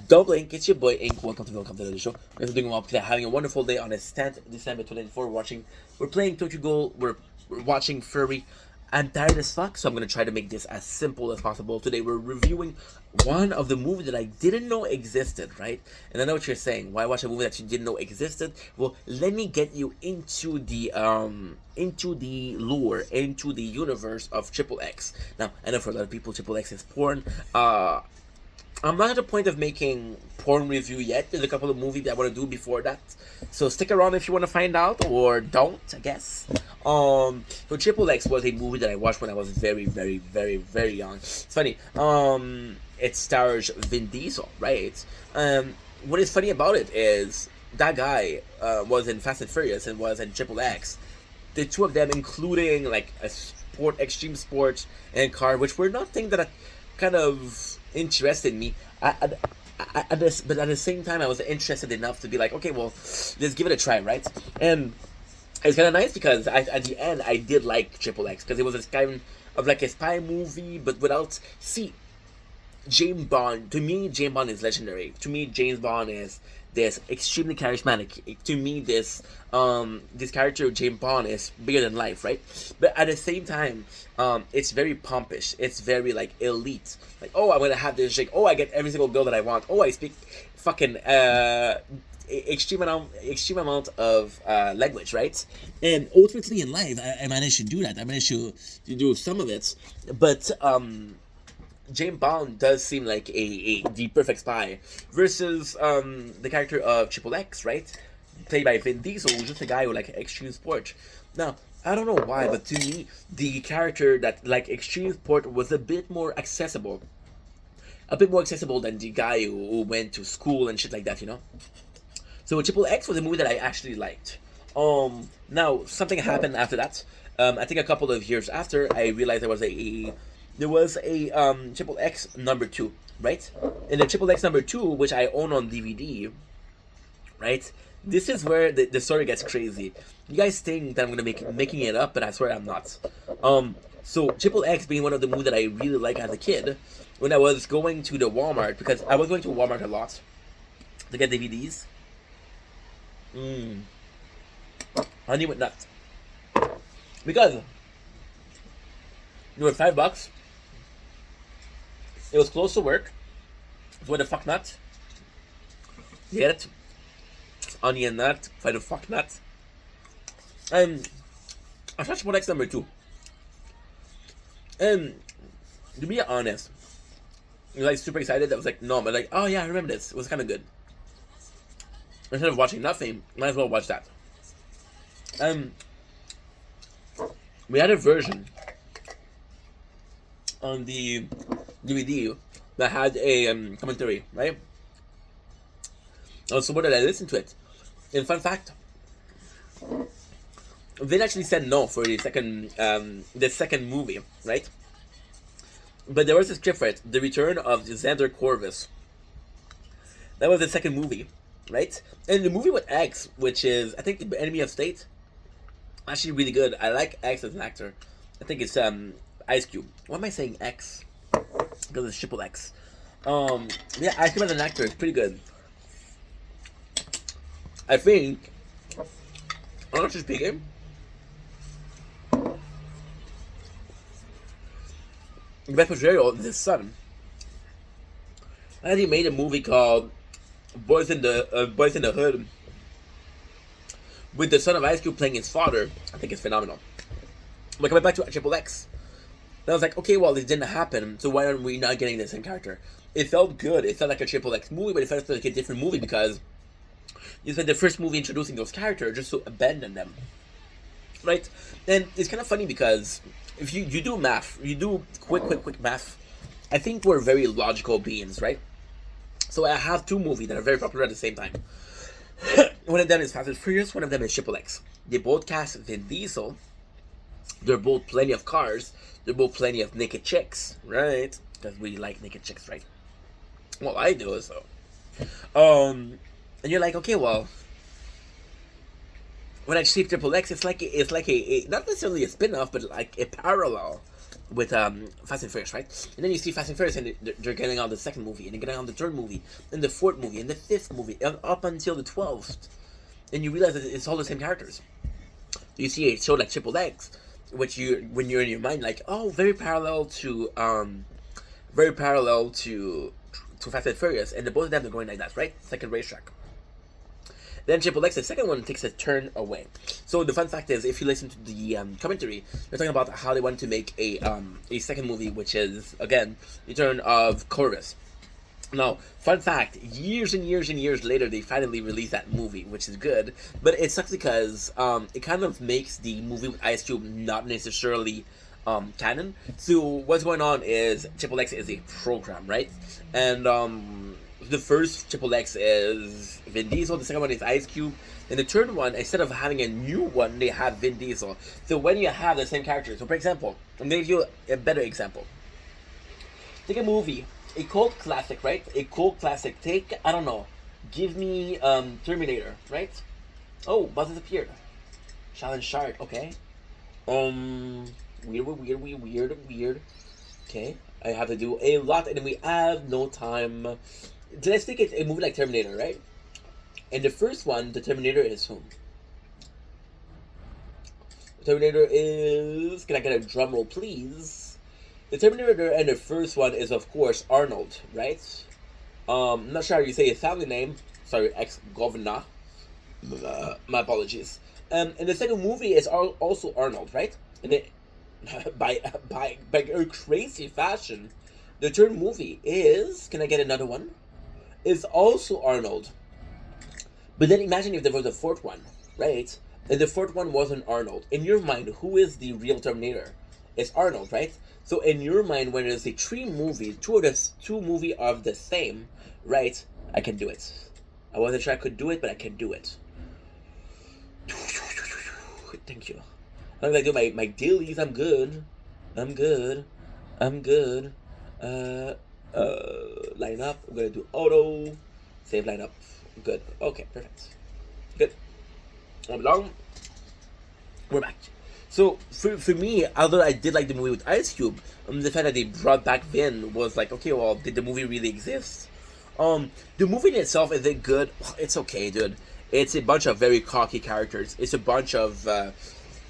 Don't blink, it's your boy Ink. Welcome to the show. We're doing well today, having a wonderful day on this 10th December 2024. We're playing Tokyo Ghoul. We're watching Furry. I'm tired as fuck, so I'm gonna try to make this as simple as possible. Today we're reviewing one of the movies that I didn't know existed, right? And I know what you're saying. Why watch a movie that you didn't know existed? Well, let me get you into the lore, into the universe of Triple X. Now, I know for a lot of people, Triple X is porn. I'm not at the point of making porn review yet. There's a couple of movies that I want to do before that, so stick around if you want to find out, or don't, I guess. So Triple X was a movie that I watched when I was very, very, very, very young. It's funny. It stars Vin Diesel, right? What is funny about it is that guy was in Fast and Furious and was in Triple X. The two of them, including like a sport, extreme sports, and car, which were not things that I kind of interested me. But at the same time, I was interested enough to be like, okay, well, let's give it a try, right? And it's kind of nice because at the end, I did like Triple X because it was a kind of like a spy movie, but without. See, James Bond, to me, James Bond is legendary. To me, James Bond is this extremely charismatic. To me, this character of James Bond is bigger than life, right? But at the same time, it's very pompish. It's very like elite. Like, oh, I'm gonna have this like, oh, I get every single girl that I want. Oh, I speak fucking extreme amount of language, right? And ultimately in life, I managed to do that. I managed to do some of it, but James Bond does seem like the perfect spy versus the character of Triple X, right? Played by Vin Diesel, who's just a guy who like extreme sport. Now, I don't know why, but to me, the character that like extreme sport was a bit more accessible than the guy who went to school and shit like that, you know. So Triple X was a movie that I actually liked. Now something happened after that. I think a couple of years after, I realized there was a Triple X number two, right? And the Triple X number two, which I own on DVD, right? This is where the story gets crazy. You guys think that I'm gonna making it up, but I swear I'm not. So Triple X being one of the movies that I really like as a kid, when I was going to the Walmart, because I was going to Walmart a lot to get DVDs. Honey with nuts. Because you were $5. It was close to work. So why the fuck not? You get it? Onion nut. Why the fuck not? I watched Triple X number two. And to be honest, I was like super excited. I was like, no, but like, oh yeah, I remember this. It was kind of good. Instead of watching nothing, might as well watch that. We had a version on the DVD that had a commentary, right? So what did I listen to it? And fun fact, they actually said no for the second movie, right? But there was a script for it, The Return of Xander. That was the second movie, right? And the movie with X, which is I think the Enemy of State, actually really good. I like X as an actor. I think it's Ice Cube. Why am I saying X? Because it's Triple X. Yeah, Ice Cube as an actor is pretty good. I think, honestly speaking, the best portrayal is his son. And he made a movie called Boys in the Hood with the son of Ice Cube playing his father. I think it's phenomenal. But coming back to Triple X, I was like, okay, well, this didn't happen, so why are we not getting the same character? It felt good. It felt like a Triple X movie, but it felt like a different movie because you spent the first movie introducing those characters just to abandon them, right? And it's kind of funny because if you do math, you do quick math, I think we're very logical beings, right? So I have two movies that are very popular at the same time. One of them is Fast and Furious, one of them is Triple X. They both cast Vin Diesel. They're both plenty of cars. They're both plenty of naked chicks, right? Because we like naked chicks, right? Well, I do, so. And you're like, okay, well, when I see Triple X, it's like a not necessarily a spin-off, but like a parallel with Fast and Furious, right? And then you see Fast and Furious, and they're getting on the second movie, and they're getting on the third movie, and the fourth movie, and the fifth movie, and up until the 12th, and you realize that it's all the same characters. You see a show like Triple X, which when you're in your mind like, oh, very parallel to Fast and Furious, and the both of them are going like that, right? Second racetrack. Then Triple X, the second one, takes a turn away. So the fun fact is, if you listen to the commentary, they're talking about how they want to make a second movie, which is, again, Return of Corvus. Now, fun fact, years and years and years later, they finally released that movie, which is good, but it sucks because it kind of makes the movie with Ice Cube not necessarily canon. So what's going on is Triple X is a program, right? And the first Triple X is Vin Diesel, the second one is Ice Cube, and the third one, instead of having a new one, they have Vin Diesel. So when you have the same characters, so for example, I'm going to give you a better example. Take a movie, a cult classic, right? A cult classic. Take, I don't know, give me Terminator, right? Oh, Buzz has appeared. Challenge Shard, okay. Weird. Okay, I have to do a lot, and we have no time. Let's take it a movie like Terminator, right? In the first one, the Terminator is whom? The Terminator is... Can I get a drum roll, please? The Terminator in the first one is, of course, Arnold, right? I'm not sure how you say his family name. Sorry, ex-governor. My apologies. And the second movie is also Arnold, right? And it, by a crazy fashion, the third movie is... Can I get another one? Is also Arnold. But then imagine if there was a fourth one, right? And the fourth one wasn't Arnold. In your mind, who is the real Terminator? It's Arnold, right? So in your mind, when there's a two movie of the same, right? I can do it. I wasn't sure I could do it, but I can do it. Thank you. I'm gonna do my dailies. I'm good. Line up. I'm gonna do auto. Save line up. Good. Okay, perfect. Good. Long. We're back. So for me, although I did like the movie with Ice Cube, the fact that they brought back Vin was like, okay, well, did the movie really exist? The movie in itself, is it good? It's okay, dude. It's a bunch of very cocky characters. It's a bunch of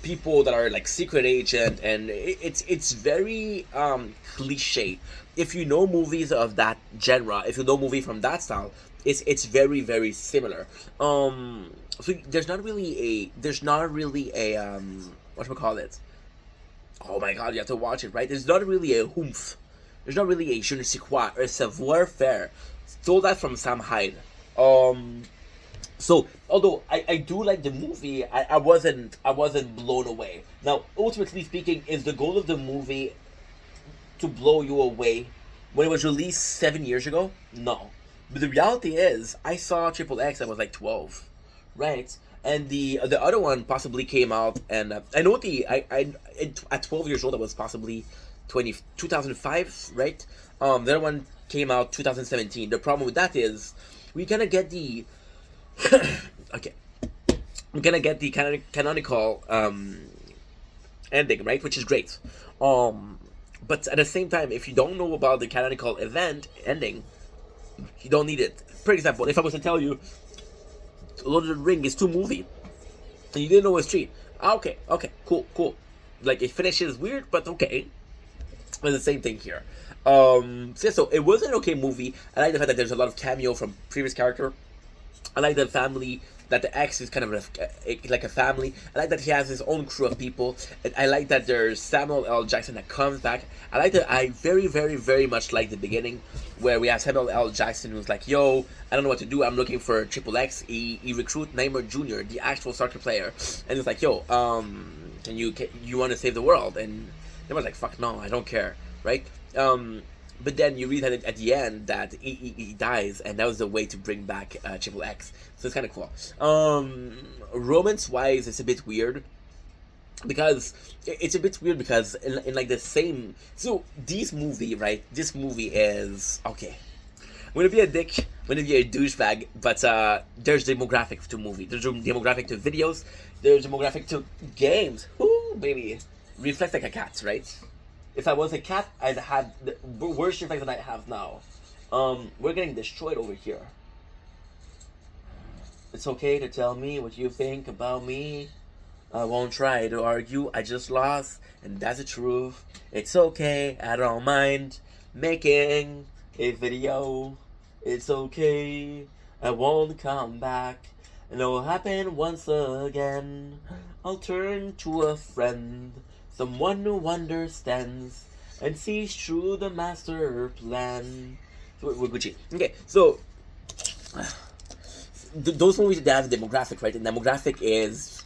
people that are like secret agent, and it's very cliche. If you know movies of that genre, if you know movie from that style, it's very very similar. So there's not really a whatchamacallit. Oh my god, you have to watch it, right? There's not really a oomph. There's not really a je ne sais quoi or savoir faire. Stole that from Sam Hyde. So although I do like the movie, I wasn't blown away. Now, ultimately speaking, is the goal of the movie to blow you away when it was released 7 years ago? No. But the reality is, I saw Triple X, I was like 12, right? And the other one possibly came out, and I know at 12 years old, I was possibly 2005, right? The other one came out 2017. The problem with that is, we kind of get the okay, we're gonna get the canonical ending, right? Which is great. But at the same time, if you don't know about the canonical event ending, you don't need it. For example, if I was to tell you Lord of the Ring is 2 movie, and you didn't know it's 3, okay, cool. Like, it finishes weird, but okay. It's the same thing here. So it was an okay movie. I like the fact that there's a lot of cameo from previous character. I like the family, that the ex is kind of like a family. I like that he has his own crew of people. And I like that there's Samuel L. Jackson that comes back. I like that. I very, very, very much like the beginning where we have Samuel L. Jackson who's like, yo, I don't know what to do. I'm looking for Triple X. He recruit Neymar Jr., the actual soccer player. And he's like, yo, can you want to save the world? And Neymar's like, fuck no, I don't care, right? But then you read that at the end that he dies, and that was the way to bring back Triple X. So it's kind of cool. Romance-wise, it's a bit weird. Because in like the same... So, this movie, right? This movie is... Okay. I'm gonna be a dick. I'm gonna be a douchebag. But there's demographic to movie. There's demographic to videos. There's demographic to games. Whoo, baby. Reflect like a cat, right? If I was a cat, I'd have the worse effects than I have now. We're getting destroyed over here. It's okay to tell me what you think about me. I won't try to argue, I just lost, and that's the truth. It's okay, I don't mind making a video. It's okay, I won't come back. And it'll happen once again. I'll turn to a friend, someone who understands and sees through the master plan. So we're Gucci. Okay, so those movies that have a demographic, right? The demographic is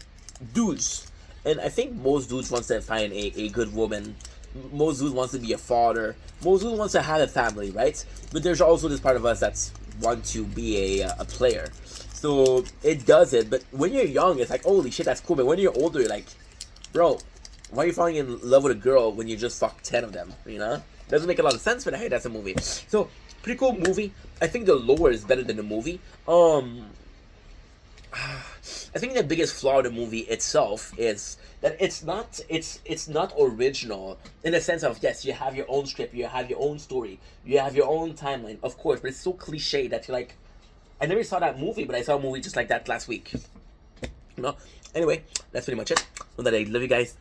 dudes, and I think most dudes wants to find a good woman. Most dudes wants to be a father. Most dudes wants to have a family, right? But there's also this part of us that's want to be a player. So it does it, but when you're young, it's like, holy shit, that's cool. But when you're older, you're like, bro, why are you falling in love with a girl when you just fucked 10 of them? You know, doesn't make a lot of sense. But hey, that's a movie. So pretty cool movie. I think the lore is better than the movie. I think the biggest flaw of the movie itself is that it's not original in the sense of, yes, you have your own script, you have your own story, you have your own timeline, of course, but it's so cliche that you're like, I never saw that movie, but I saw a movie just like that last week. You know? Anyway, that's pretty much it. Know that I love you guys.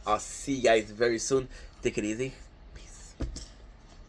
I'll see you guys very soon. Take it easy.